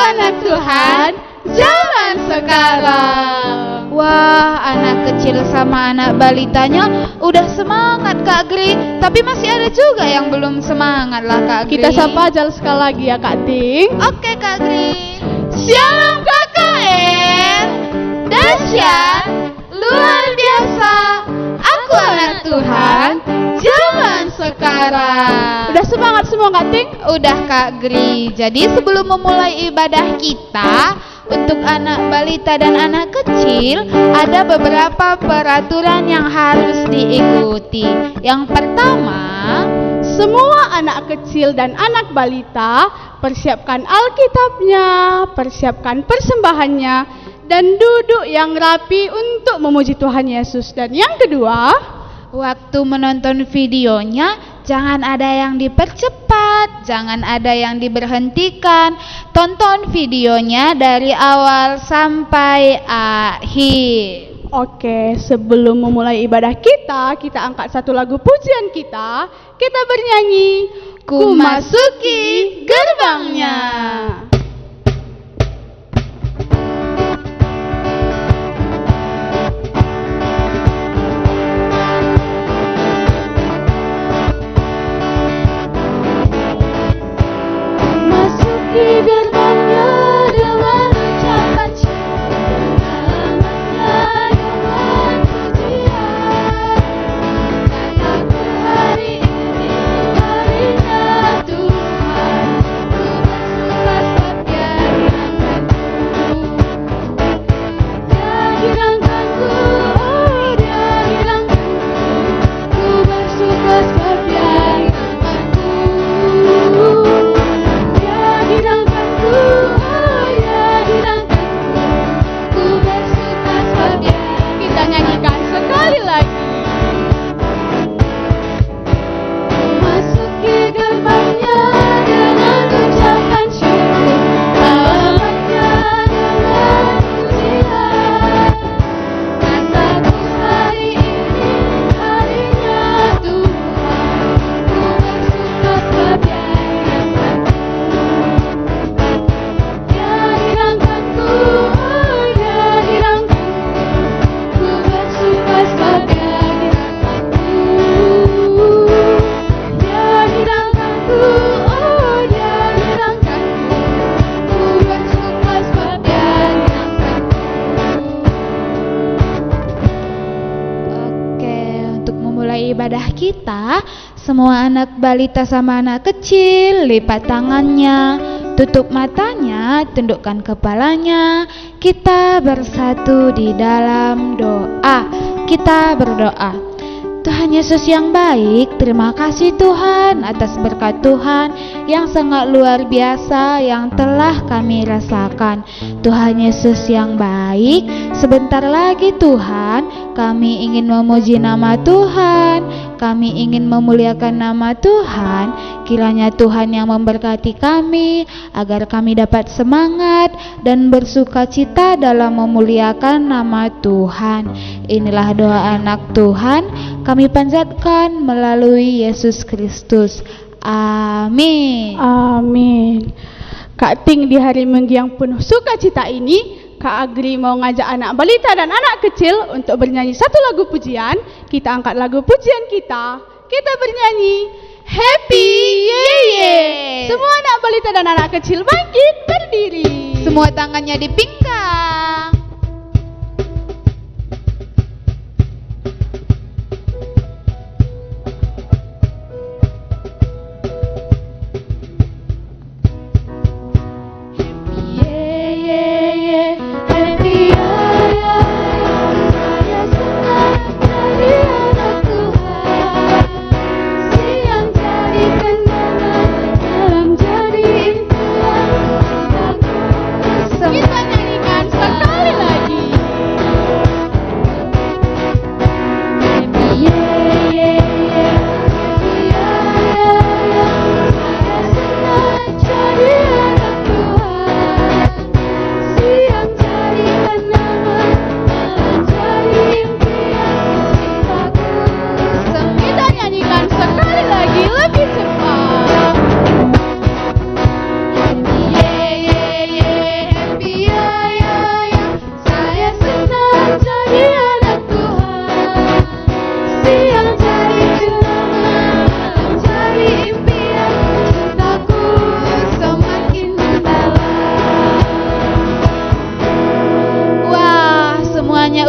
anak Tuhan zaman sekarang. Wah, anak kecil sama anak balitanya udah semangat Kak Gri, tapi masih ada juga yang belum semangat lah Kak Gri. Kita sapa aja sekali lagi ya Kak Ting. Oke Kak Gri. Shalom KKN. Dahsyat, luar biasa. Aku anak Tuhan zaman sekarang. Udah semangat semua Kak Ting? Udah Kak Gri. Jadi sebelum memulai ibadah kita, untuk anak balita dan anak kecil ada beberapa peraturan yang harus diikuti. Yang pertama, semua anak kecil dan anak balita persiapkan Alkitabnya, persiapkan persembahannya, dan duduk yang rapi untuk memuji Tuhan Yesus. Dan yang kedua, waktu menonton videonya jangan ada yang dipercepat, jangan ada yang diberhentikan. Tonton videonya dari awal sampai akhir. oke, sebelum memulai ibadah kita angkat satu lagu pujian kita. Kita bernyanyi, Ku masuki gerbangnya. Masuki gerbangnya dengan ucapan syukur, namanya dengan pujian. Kataku hari ini harinya Tuhan, ku bersuka sebab Dia hilangkanku. Dia hilangkanku, ku bersuka sebab Dia hilangkanku. Kita nyanyikan sekali lagi. Masuki gerbangnya dengan ucapan syukur, halamannya dengan pujian. Kataku hari ini harinya Tuhan, ku bersuka sebab Dia hilangkanku. Dia hilangkanku, ku bersuka sebab Dia hilangkanku. Dia hilangkanku, Dia hilangkanku, ku bersuka sebab Dia hilangkanku. Oke, untuk memulai ibadah kita, semua anak balita sama anak kecil lipat tangannya, tutup matanya, tundukkan kepalanya. Kita bersatu di dalam doa. Kita berdoa. Tuhan Yesus yang baik, terima kasih Tuhan atas berkat Tuhan yang sangat luar biasa yang telah kami rasakan. Tuhan Yesus yang baik, sebentar lagi Tuhan, kami ingin memuji nama Tuhan, kami ingin memuliakan nama Tuhan. Kiranya Tuhan yang memberkati kami, agar kami dapat semangat dan bersukacita dalam memuliakan nama Tuhan. Inilah doa anak Tuhan, kami panjatkan melalui Yesus Kristus. Amin. Amin. Kak Ting, di hari Minggu yang penuh sukacita ini, Kak Agri mau ngajak anak balita dan anak kecil untuk bernyanyi satu lagu pujian. Kita angkat lagu pujian kita. Kita bernyanyi Happy Yeye. Semua anak balita dan anak kecil bangkit berdiri. Semua tangannya dipinggang. Kita nyanyikan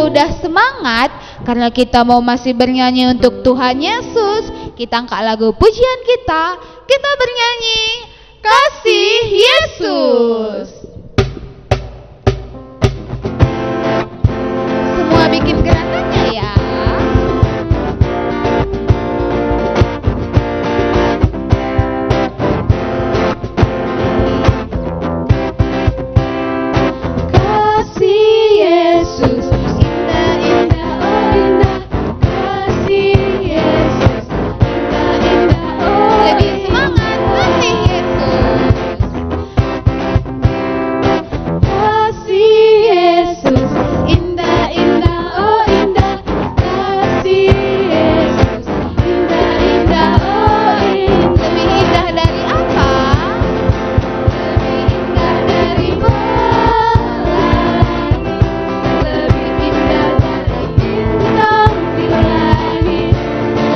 udah semangat karena kita mau masih bernyanyi untuk Tuhan Yesus, kita angkat lagu pujian kita. Kita bernyanyi Kasih Yesus. Semua bikin gerakannya ya. Kasih Yesus, indah, indah, oh indah. Kasih Yesus, indah, indah, oh Lebih semangat, kasih Yesus. Kasih Yesus, indah, indah, oh indah. Kasih Yesus, indah, indah, oh indah. Lebih indah dari apa? Lebih indah dari pelangi, lebih indah dari bintang di langit,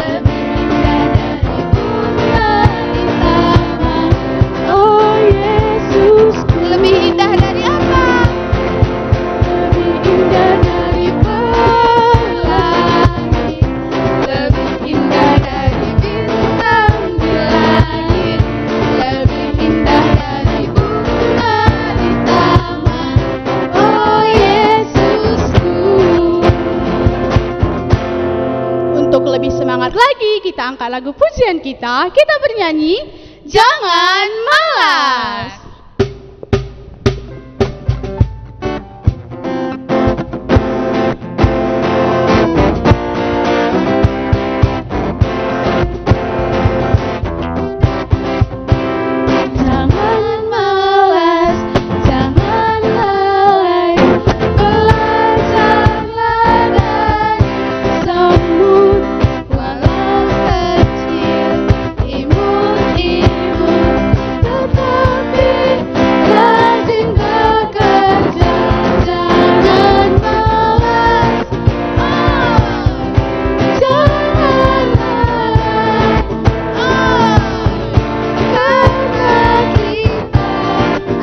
lebih indah dari bunga di taman. Oh Yesusku, Lebih indah dari apa? lebih indah dari pelangi, lebih indah dari bintang di langit, lebih indah dari bunga di taman. Oh Yesusku. Untuk lebih semangat lagi, kita angkat lagu pujian kita. Kita bernyanyi Jangan Malas. Jangan malas, jangan lalai, belajarlah dari semut, walau kecil, imut-imut, tetapi rajin bekerja. Jangan malas, jangan lalai, karena kita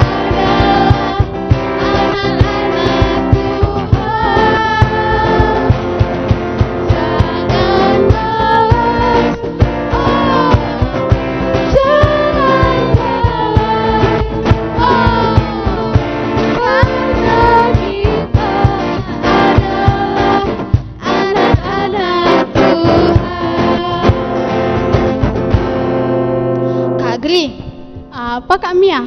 adalah anak-anak Tuhan. Jangan malas, jangan lalai, karena kita adalah anak-anak Tuhan. Kak Gri, Apa Kak Mia?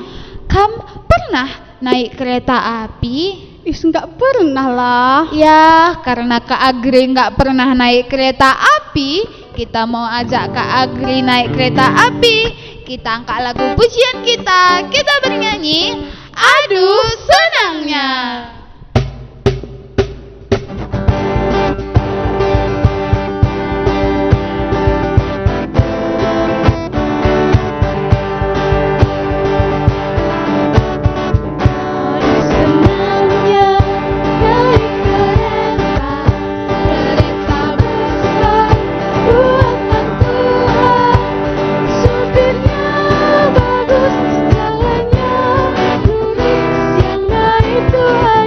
kamu pernah naik kereta api? Nggak pernah lah. Ya, karena Kak Agri nggak pernah naik kereta api, kita mau ajak Kak Agri naik kereta api. Kita angkat lagu pujian kita. Kita bernyanyi, aduh senangnya. Senangnya naik kereta, kereta besar buatan Tuhan. Supirnya bagus, jalannya lurus, yang naik Tuhan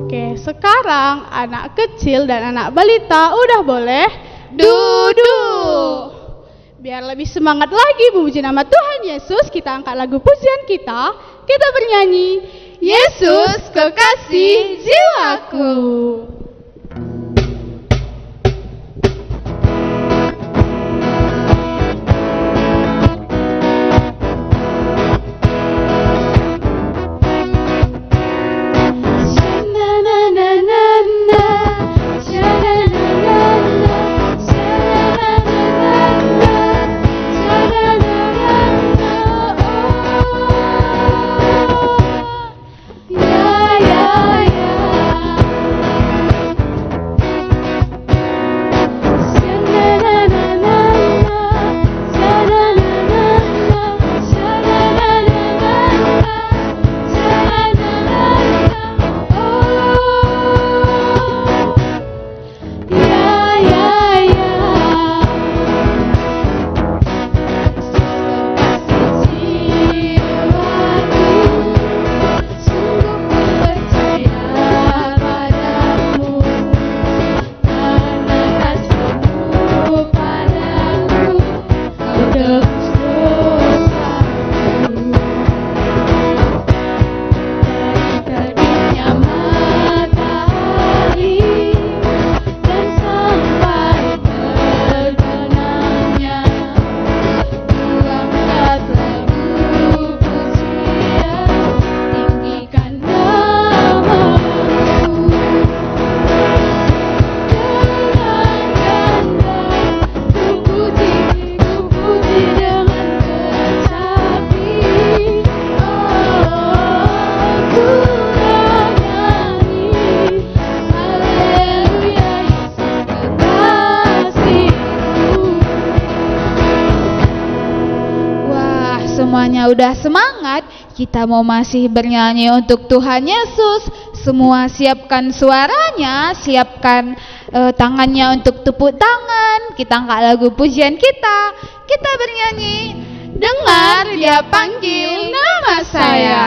Oke, sekarang anak kecil dan anak balita udah boleh Duduk. Biar lebih semangat lagi memuji nama Tuhan Yesus, kita angkat lagu pujian kita. Kita bernyanyi, Yesus kekasih jiwaku. Semuanya udah semangat, kita mau masih bernyanyi untuk Tuhan Yesus. Semua siapkan suaranya, siapkan tangannya untuk tepuk tangan. Kita angkat lagu pujian kita. Kita bernyanyi, dengar dia panggil nama saya.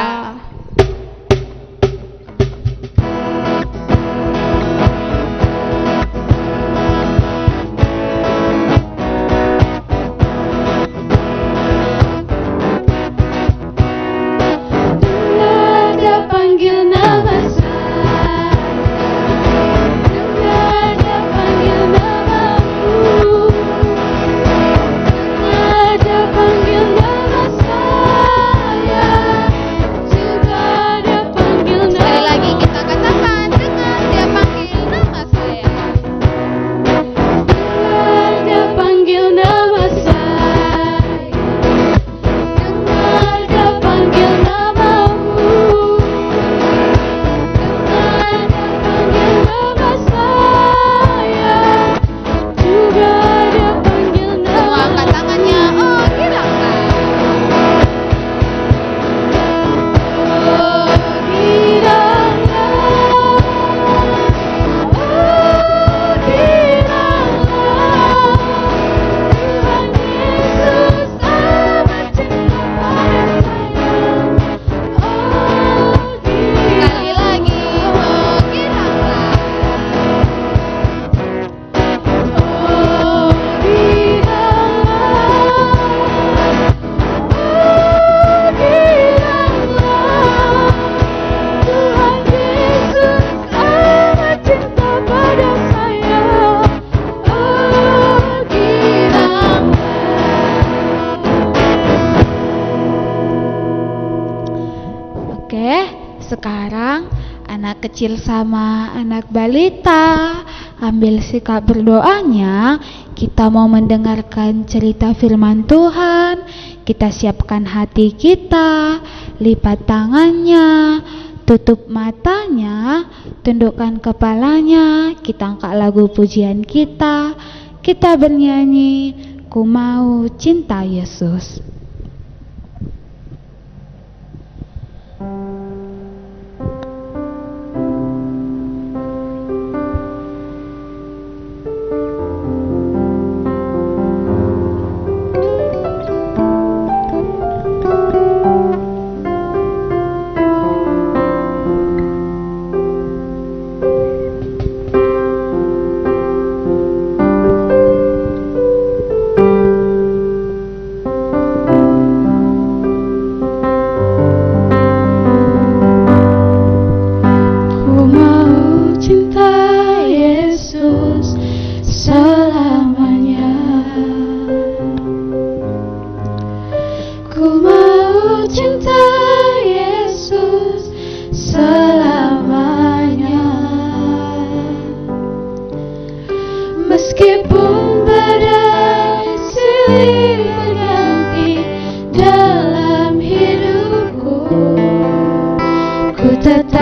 Sekarang anak kecil sama anak balita ambil sikap berdoanya. Kita mau mendengarkan cerita firman Tuhan. Kita siapkan hati kita, lipat tangannya, tutup matanya, tundukkan kepalanya. Kita angkat lagu pujian kita. Kita bernyanyi, ku mau cinta Yesus.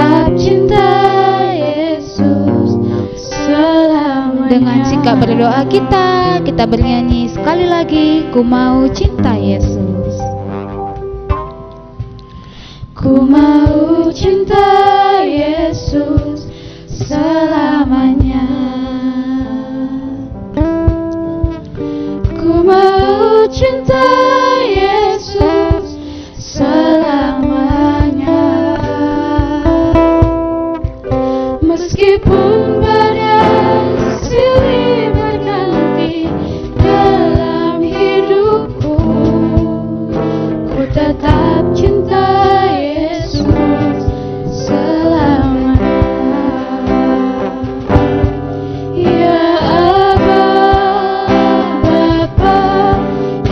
tetap cinta Yesus selamanya. Dengan sikap berdoa kita bernyanyi sekali lagi, ku mau cinta Yesus. Ku mau cinta Yesus selamanya. Ku mau cinta Yesus selamanya. Meskipun badai silih berganti dalam hidupku, ku tetap cinta Yesus selamanya. Ya Aba, Bapa,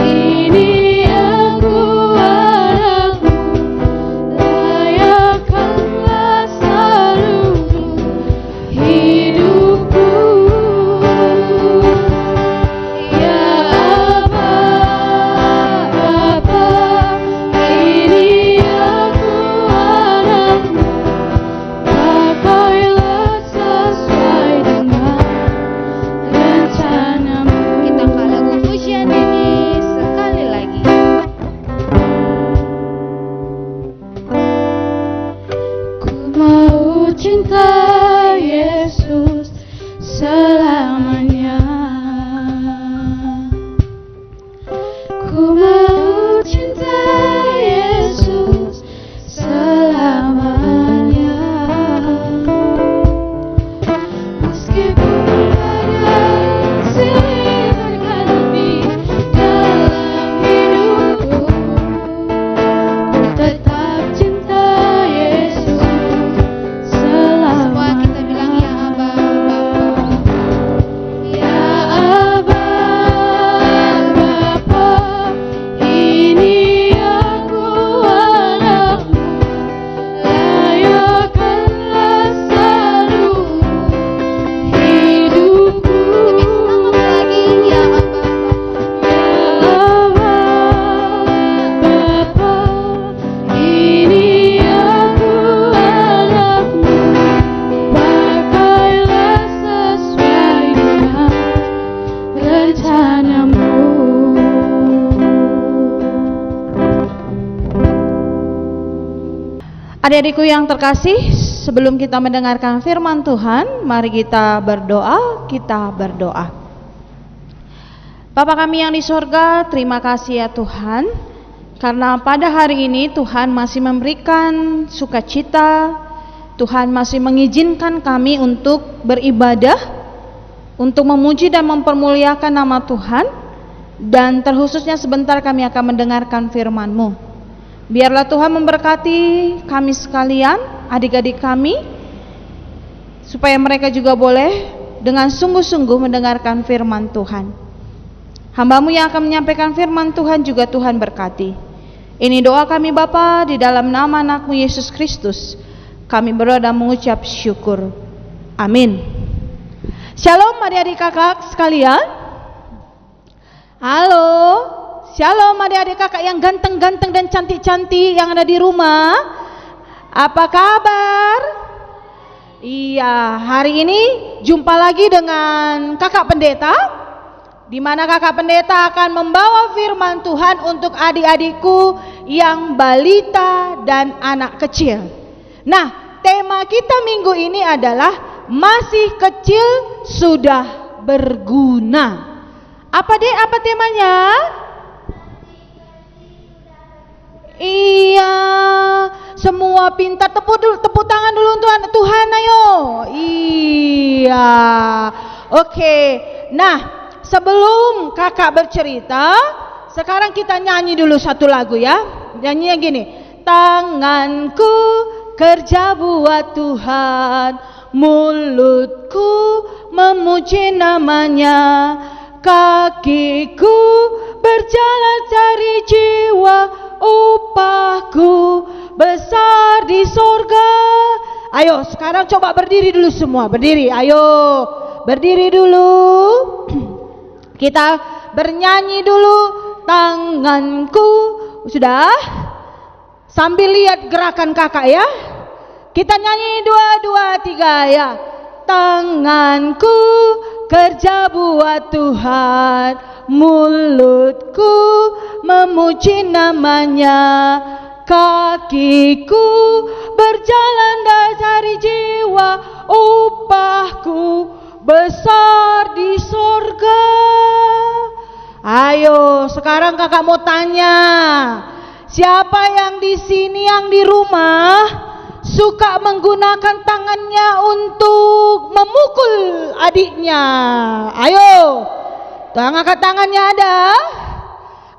ini aku anakmu, layakkanlah seluruh hidupku. Ya Aba, Bapa, ini aku anakmu, pakailah sesuai dengan rencanamu. Kita angkat lagu pujian ini sekali lagi. Ku mau cinta Yesus selamanya. Ku mau cinta Yesus selamanya. Meskipun badai silih berganti dalam hidupku, ku tetap cinta Yesus selamanya. Semua kita bilang ya Aba, Bapa. Ya Aba, Bapa, ini aku anakmu, layakkanlah seluruh hidupku. Lebih semangat lagi, ya Aba, Bapa, ini aku anakmu, pakailah sesuai dengan rencanamu. Adik-adikku yang terkasih, sebelum kita mendengarkan firman Tuhan, mari kita berdoa. Bapa kami yang di sorga, terima kasih ya Tuhan, karena pada hari ini Tuhan masih memberikan sukacita, Tuhan masih mengizinkan kami untuk beribadah, untuk memuji dan mempermuliakan nama Tuhan, dan terkhususnya sebentar kami akan mendengarkan firman-Mu. Biarlah Tuhan memberkati kami sekalian, adik-adik kami, supaya mereka juga boleh dengan sungguh-sungguh mendengarkan firman Tuhan. Hamba-Mu yang akan menyampaikan firman Tuhan juga Tuhan berkati. Ini doa kami Bapa, di dalam nama anak-Mu Yesus Kristus kami berdoa dan mengucap syukur. Amin. Shalom adik-adik kakak sekalian. Halo. Shalom adik-adik kakak yang ganteng-ganteng dan cantik-cantik yang ada di rumah. Apa kabar? Iya, hari ini jumpa lagi dengan kakak pendeta, di mana kakak pendeta akan membawa firman Tuhan untuk adik-adikku yang balita dan anak kecil. Nah, tema kita minggu ini adalah masih kecil sudah berguna. Apa temanya? Iya, semua pintar, tepuk tangan dulu untuk anak Tuhan, ayo. Iya, oke. Nah, sebelum kakak bercerita, sekarang kita nyanyi dulu satu lagu ya. Nyanyinya gini, tanganku kerja buat Tuhan, mulutku memuji namanya, kakiku berjalan cari jiwa, upahku besar di sorga. Ayo sekarang coba berdiri dulu semua, berdiri, ayo berdiri dulu. Kita bernyanyi dulu, tanganku, sudah? Sambil lihat gerakan kakak ya. Kita nyanyi 2, 2, 3 ya. Tanganku kerja buat Tuhan, mulutku memuji namanya, kakiku berjalan dari jiwa, upahku besar di sorga. Ayo, sekarang kakak mau tanya, siapa yang di sini, yang di rumah suka menggunakan tangannya untuk memukul adiknya? Ayo, angkat tangannya ada.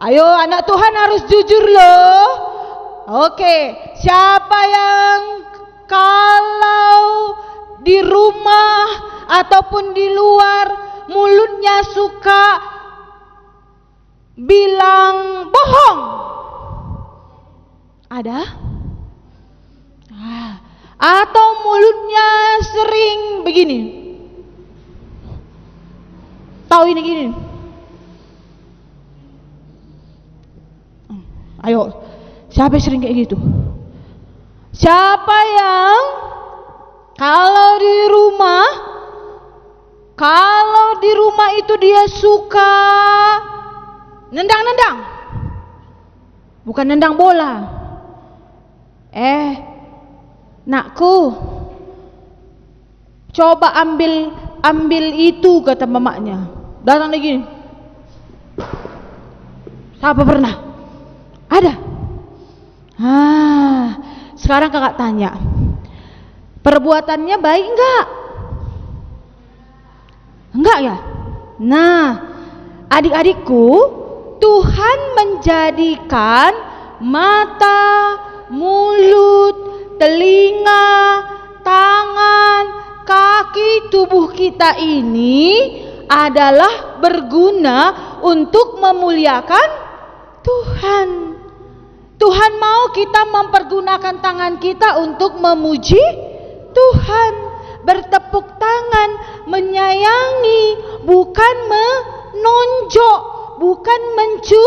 Ayo, anak Tuhan harus jujur loh. Oke, siapa yang kalau di rumah ataupun di luar mulutnya suka bilang bohong? Ada? Atau mulutnya sering begini? Tahu ini gini? Ayo, siapa yang sering kayak gitu? Siapa yang kalau di rumah itu dia suka nendang-nendang? Bukan nendang bola. Nakku, coba ambil itu, kata mamanya. Datang lagi. Siapa pernah? Ada. Sekarang kakak tanya, perbuatannya baik enggak? Enggak ya? Nah, adik-adikku, Tuhan menjadikan mata, mulut, telinga, tangan, kaki tubuh kita ini adalah berguna untuk memuliakan Tuhan. Tuhan mau kita mempergunakan tangan kita untuk memuji Tuhan, bertepuk tangan, menyayangi, bukan menonjok, bukan mencubit.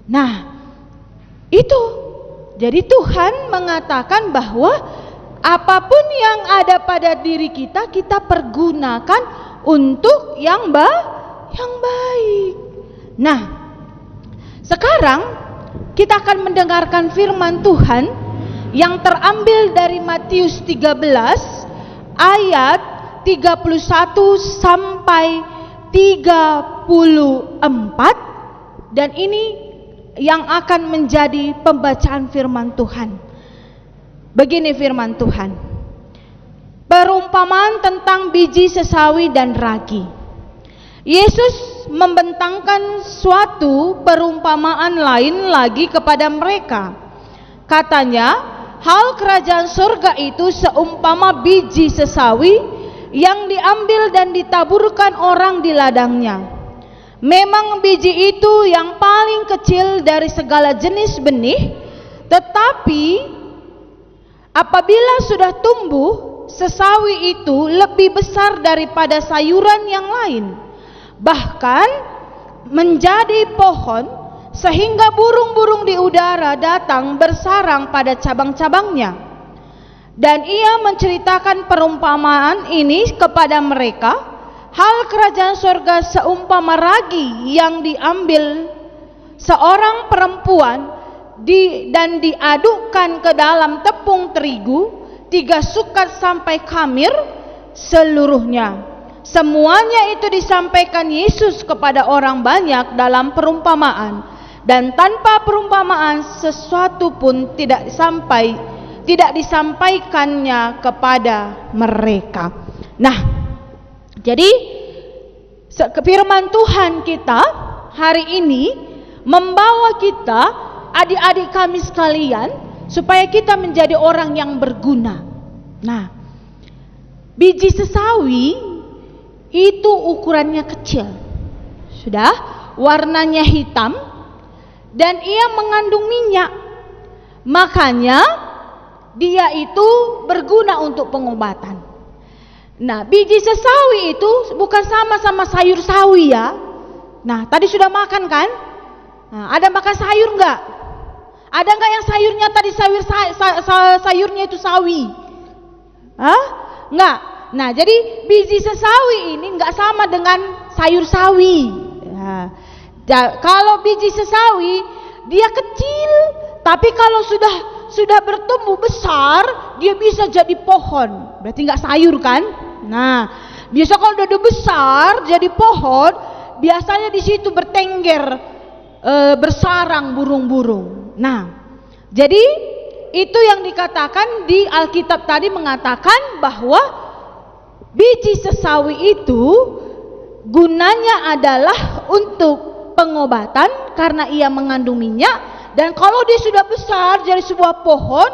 Nah, itu. Jadi Tuhan mengatakan bahwa apapun yang ada pada diri kita, kita pergunakan untuk yang baik. Nah, sekarang kita akan mendengarkan firman Tuhan yang terambil dari Matius 13 ayat 31 sampai 34, dan ini yang akan menjadi pembacaan firman Tuhan. Begini firman Tuhan. Perumpamaan tentang biji sesawi dan ragi. Yesus membentangkan suatu perumpamaan lain lagi kepada mereka. Katanya, hal kerajaan surga itu seumpama biji sesawi yang diambil dan ditaburkan orang di ladangnya. Memang biji itu yang paling kecil dari segala jenis benih, tetapi apabila sudah tumbuh, sesawi itu lebih besar daripada sayuran yang lain, bahkan menjadi pohon, sehingga burung-burung di udara datang bersarang pada cabang-cabangnya. Dan ia menceritakan perumpamaan ini kepada mereka. Hal kerajaan surga seumpama ragi yang diambil seorang perempuan dan diadukkan ke dalam tepung terigu 3 sukat sampai khamir seluruhnya. Semuanya itu disampaikan Yesus kepada orang banyak dalam perumpamaan, dan tanpa perumpamaan sesuatu pun tidak disampaikannya kepada mereka. Nah, jadi firman Tuhan kita hari ini membawa kita, adik-adik kami sekalian, supaya kita menjadi orang yang berguna. Nah, biji sesawi itu ukurannya kecil, sudah, warnanya hitam, dan ia mengandung minyak. Makanya dia itu berguna untuk pengobatan. Nah, biji sesawi itu bukan sama sayur sawi ya. Nah, tadi sudah makan kan? Nah, ada makan sayur enggak? Ada nggak yang sayurnya tadi sayurnya itu sawi? Hah? Nggak. Nah, jadi biji sesawi ini nggak sama dengan sayur sawi. Kalau biji sesawi dia kecil, tapi kalau sudah bertumbuh besar, dia bisa jadi pohon. Berarti nggak sayur kan? Nah, biasa kalau udah besar jadi pohon, biasanya di situ bertengger, bersarang burung-burung. Nah, jadi itu yang dikatakan di Alkitab tadi, mengatakan bahwa biji sesawi itu gunanya adalah untuk pengobatan karena ia mengandung minyak. Dan kalau dia sudah besar jadi sebuah pohon,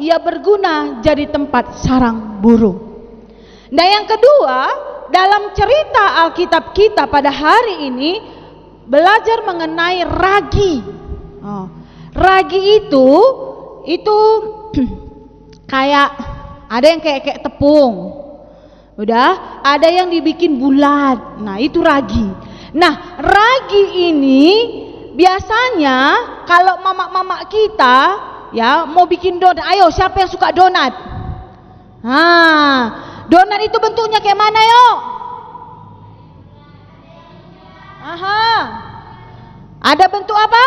ia berguna jadi tempat sarang burung. Nah, yang kedua, dalam cerita Alkitab kita pada hari ini belajar mengenai ragi. Ragi itu kayak ada yang kayak tepung. Udah, ada yang dibikin bulat. Nah, itu ragi. Nah, ragi ini biasanya kalau mama-mama kita ya mau bikin donat, ayo siapa yang suka donat? Donat itu bentuknya kayak mana yuk? Ada bentuk apa?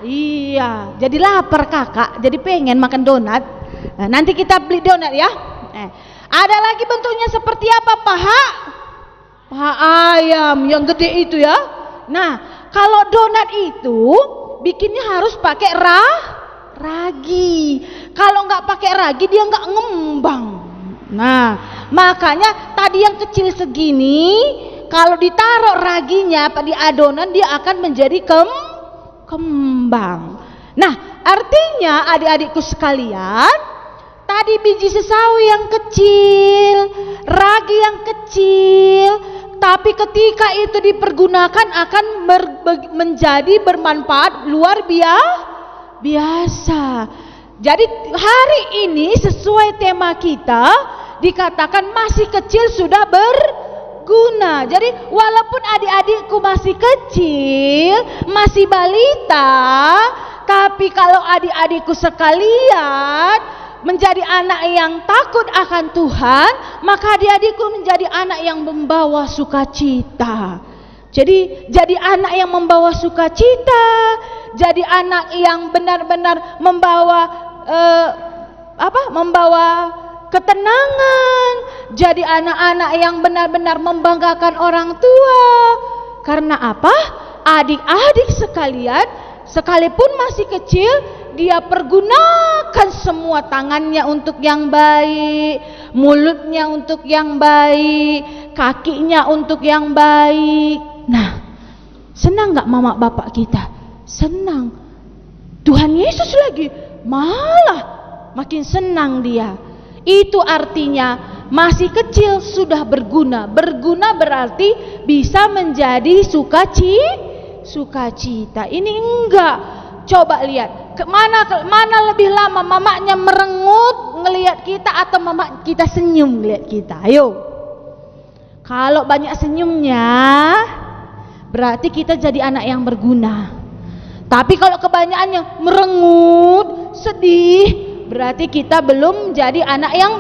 Iya, jadi lapar kakak, jadi pengen makan donat. Nah, nanti kita beli donat ya. Ada lagi bentuknya seperti apa? Paha ayam yang gede itu ya. Nah, kalau donat itu bikinnya harus pakai ragi. Kalau nggak pakai ragi dia nggak ngembang. Nah, makanya tadi yang kecil segini, kalau ditaruh raginya di adonan dia akan menjadi kembang. Nah, artinya adik-adikku sekalian, tadi biji sesawi yang kecil, ragi yang kecil, tapi ketika itu dipergunakan akan menjadi bermanfaat luar biasa. Jadi hari ini sesuai tema kita dikatakan masih kecil sudah berguna. Jadi walaupun adik-adikku masih kecil, masih balita, tapi kalau adik-adikku sekalian menjadi anak yang takut akan Tuhan, maka adik-adikku menjadi anak yang membawa sukacita. Jadi anak yang membawa sukacita, jadi anak yang benar-benar membawa ketenangan, jadi anak-anak yang benar-benar membanggakan orang tua. Karena apa? Adik-adik sekalian, sekalipun masih kecil, dia pergunakan semua tangannya untuk yang baik, mulutnya untuk yang baik, kakinya untuk yang baik. Nah, senang gak mama bapak kita? Senang. Tuhan Yesus lagi malah makin senang dia. Itu artinya masih kecil sudah berguna. Berguna berarti bisa menjadi sukacita. Ini enggak. Coba lihat, mana lebih lama mamanya merengut ngelihat kita atau mama kita senyum ngelihat kita? Ayo. Kalau banyak senyumnya berarti kita jadi anak yang berguna. Tapi kalau kebanyakannya merengut, sedih, berarti kita belum jadi anak yang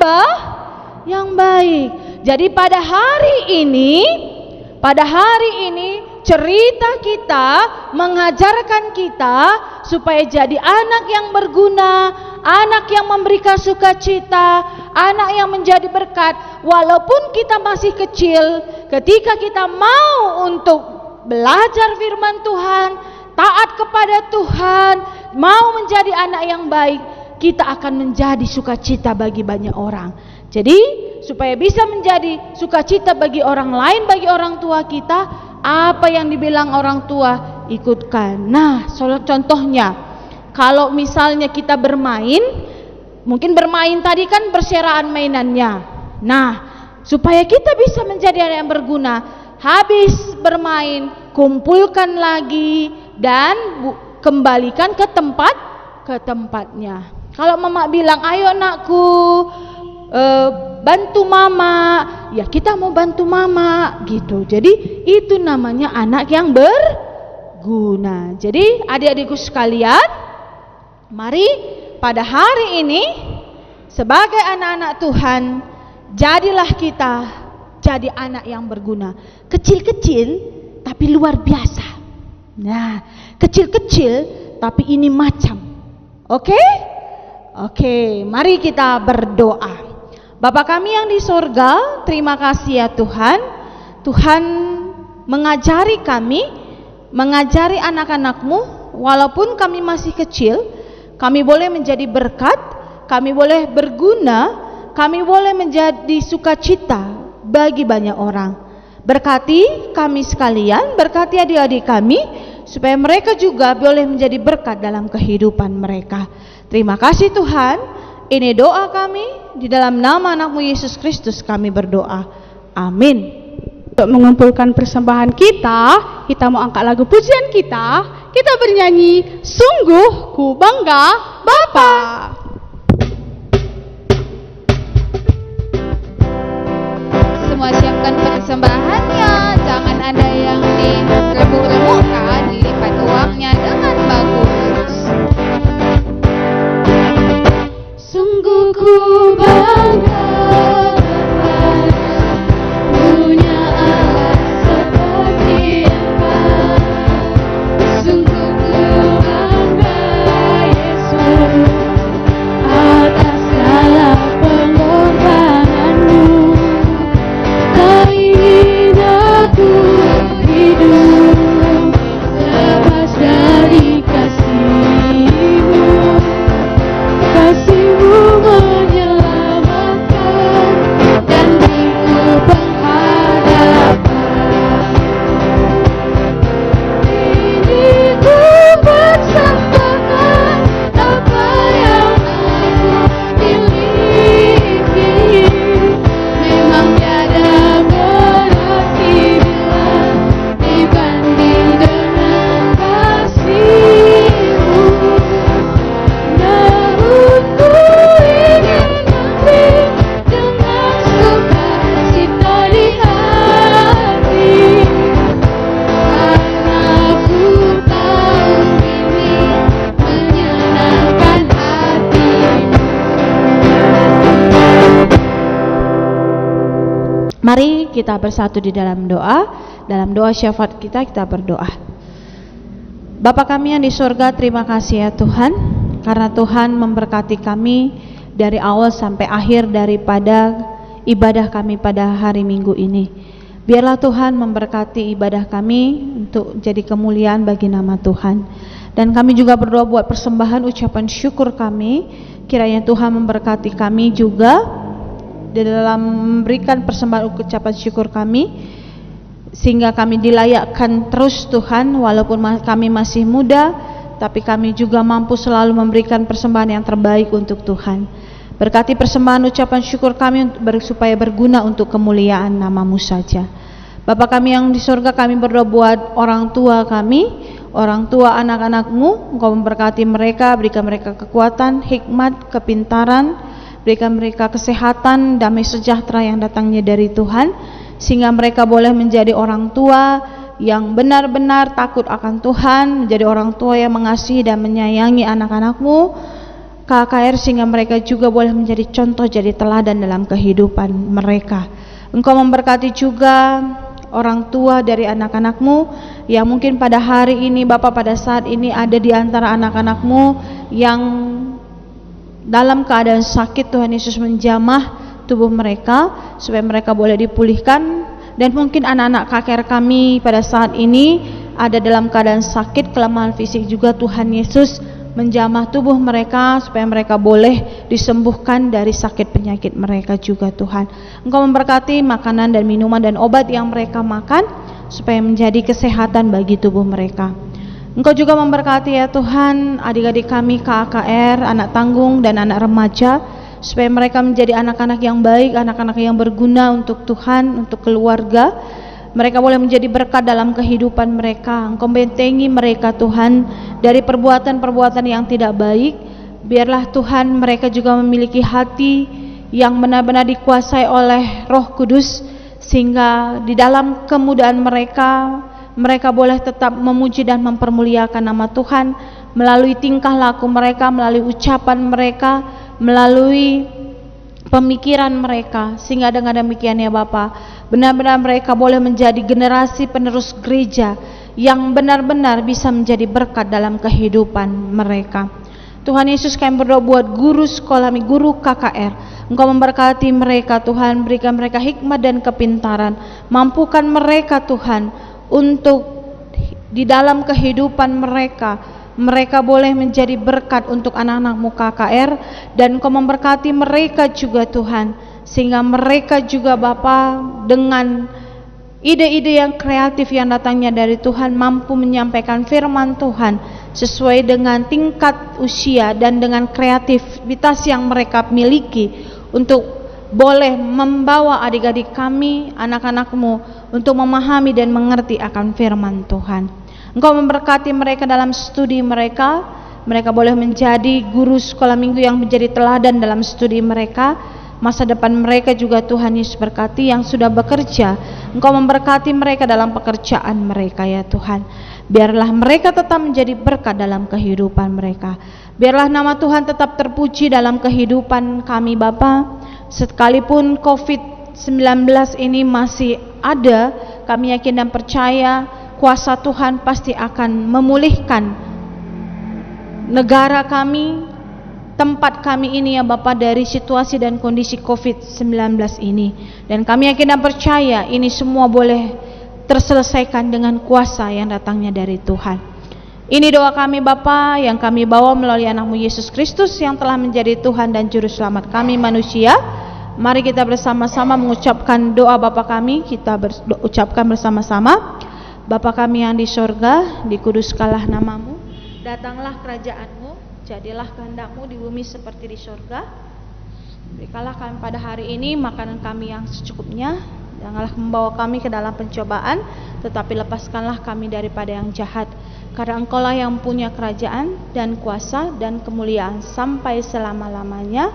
baik. Jadi pada hari ini cerita kita mengajarkan kita supaya jadi anak yang berguna, anak yang memberikan sukacita, anak yang menjadi berkat. Walaupun kita masih kecil, ketika kita mau untuk belajar firman Tuhan, taat kepada Tuhan, mau menjadi anak yang baik, kita akan menjadi sukacita bagi banyak orang. Jadi supaya bisa menjadi sukacita bagi orang lain, bagi orang tua kita, apa yang dibilang orang tua ikutkan. Nah, contohnya kalau misalnya kita bermain, mungkin bermain tadi kan berserahan mainannya. Nah, supaya kita bisa menjadi anak yang berguna, habis bermain kumpulkan lagi dan kembalikan ke tempatnya. Kalau mama bilang, ayo anakku, bantu mama, ya kita mau bantu mama gitu. Jadi itu namanya anak yang berguna. Jadi adik-adikku sekalian, mari pada hari ini sebagai anak-anak Tuhan, jadilah kita jadi anak yang berguna. Kecil-kecil tapi luar biasa. Nah, kecil-kecil tapi ini macam. Oke? Oke, mari kita berdoa. Bapa kami yang di sorga, terima kasih ya Tuhan. Tuhan mengajari kami, mengajari anak-anak-Mu, walaupun kami masih kecil, kami boleh menjadi berkat, kami boleh berguna, kami boleh menjadi sukacita bagi banyak orang. Berkati kami sekalian, berkati adik-adik kami, supaya mereka juga boleh menjadi berkat dalam kehidupan mereka. Terima kasih Tuhan. Ini doa kami, di dalam nama anak-Mu Yesus Kristus kami berdoa. Amin. Untuk mengumpulkan persembahan kita mau angkat lagu pujian kita bernyanyi, Sungguh Ku Bangga Bapa. Semua siapkan persembahannya, jangan ada yang diremuk-remukkan, lipat uangnya dengan bagus. Sungguh ku bangga punya Allah seperti Engkau. Sungguh ku bangga Yesus atas segala pengorbananmu. Tak ingin aku hidup lepas dari kasih-Mu. Kasih-Mu menyelamatkan dan beriku pengharapan. Ini ku persembahkan apa yang aku miliki. Memang tiada berarti bila dibanding dengan kasih-Mu. Namun ku ingin memberi dengan sukacita di hati, karena ku tahu ini menyenangkan hati-Mu. Mari kita bersatu di dalam doa. Dalam doa syafaat kita berdoa. Bapa kami yang di surga, terima kasih ya Tuhan, karena Tuhan memberkati kami dari awal sampai akhir daripada ibadah kami pada hari Minggu ini. Biarlah Tuhan memberkati ibadah kami untuk jadi kemuliaan bagi nama Tuhan. Dan kami juga berdoa buat persembahan ucapan syukur kami, kiranya Tuhan memberkati kami juga di dalam memberikan persembahan ucapan syukur kami, sehingga kami dilayakkan terus Tuhan, walaupun kami masih muda, tapi kami juga mampu selalu memberikan persembahan yang terbaik untuk Tuhan. Berkati persembahan ucapan syukur kami supaya berguna untuk kemuliaan nama-Mu saja. Bapa kami yang di surga, kami berdoa buat orang tua kami, orang tua anak-anak-Mu. Engkau memberkati mereka, berikan mereka kekuatan, hikmat, kepintaran, berikan mereka kesehatan, damai sejahtera yang datangnya dari Tuhan, sehingga mereka boleh menjadi orang tua yang benar-benar takut akan Tuhan, menjadi orang tua yang mengasihi dan menyayangi anak-anak-Mu, KKR, sehingga mereka juga boleh menjadi contoh, jadi teladan dalam kehidupan mereka. Engkau memberkati juga orang tua dari anak-anak-Mu yang mungkin pada hari ini, Bapa, pada saat ini ada di antara anak-anak-Mu yang dalam keadaan sakit. Tuhan Yesus menjamah tubuh mereka supaya mereka boleh dipulihkan. Dan mungkin anak-anak KKR kami pada saat ini ada dalam keadaan sakit, kelemahan fisik juga. Tuhan Yesus menjamah tubuh mereka supaya mereka boleh disembuhkan dari sakit penyakit mereka juga. Tuhan, Engkau memberkati makanan dan minuman dan obat yang mereka makan supaya menjadi kesehatan bagi tubuh mereka. Engkau juga memberkati ya Tuhan adik-adik kami KKR, anak tanggung dan anak remaja, supaya mereka menjadi anak-anak yang baik, anak-anak yang berguna untuk Tuhan, untuk keluarga. Mereka boleh menjadi berkat dalam kehidupan mereka. Engkau bentengi mereka Tuhan dari perbuatan-perbuatan yang tidak baik. Biarlah Tuhan mereka juga memiliki hati yang benar-benar dikuasai oleh Roh Kudus, sehingga di dalam kemudahan mereka mereka boleh tetap memuji dan mempermuliakan nama Tuhan melalui tingkah laku mereka, melalui ucapan mereka, melalui pemikiran mereka, sehingga dengan demikian ya Bapa, benar-benar mereka boleh menjadi generasi penerus gereja yang benar-benar bisa menjadi berkat dalam kehidupan mereka. Tuhan Yesus, kami berdoa buat guru sekolah, guru KKR, Engkau memberkati mereka Tuhan, berikan mereka hikmat dan kepintaran, mampukan mereka Tuhan untuk di dalam kehidupan mereka boleh menjadi berkat untuk anak-anak-Mu KKR, dan Engkau memberkati mereka juga Tuhan, sehingga mereka juga Bapa dengan ide-ide yang kreatif yang datangnya dari Tuhan mampu menyampaikan firman Tuhan sesuai dengan tingkat usia dan dengan kreativitas yang mereka miliki untuk boleh membawa adik-adik kami, anak-anak-Mu untuk memahami dan mengerti akan firman Tuhan. Engkau memberkati mereka dalam studi mereka boleh menjadi guru sekolah minggu yang menjadi teladan dalam studi mereka. Masa depan mereka juga Tuhan Yesus berkati, yang sudah bekerja Engkau memberkati mereka dalam pekerjaan mereka ya Tuhan. Biarlah mereka tetap menjadi berkat dalam kehidupan mereka. Biarlah nama Tuhan tetap terpuji dalam kehidupan kami Bapa. Sekalipun COVID-19 ini masih ada, kami yakin dan percaya kuasa Tuhan pasti akan memulihkan negara kami, tempat kami ini ya Bapa, dari situasi dan kondisi COVID-19 ini. Dan kami yakin dan percaya ini semua boleh terselesaikan dengan kuasa yang datangnya dari Tuhan. Ini doa kami Bapa yang kami bawa melalui anak-Mu Yesus Kristus yang telah menjadi Tuhan dan Juru Selamat kami manusia. Mari kita bersama-sama mengucapkan doa Bapa kami, kita ucapkan bersama-sama. Bapa kami yang di sorga, dikuduskanlah nama-Mu, datanglah kerajaan-Mu, jadilah kehendak-Mu di bumi seperti di sorga. Berikanlah kami pada hari ini makanan kami yang secukupnya, janganlah membawa kami ke dalam pencobaan, tetapi lepaskanlah kami daripada yang jahat, karena Engkau-lah yang punya kerajaan dan kuasa dan kemuliaan sampai selama-lamanya.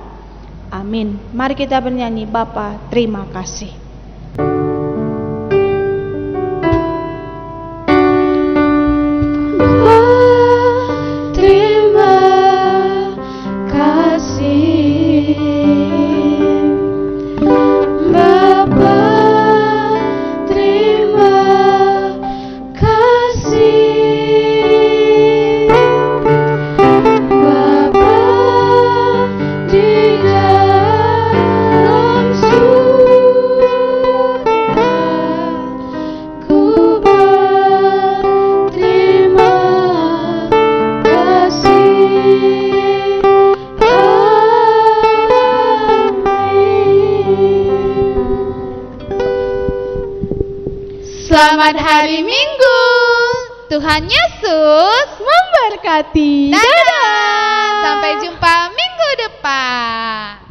Amin. Mari kita bernyanyi, Bapa terima kasih. Selamat hari Minggu. Tuhan Yesus memberkati. Dadah. Sampai jumpa minggu depan.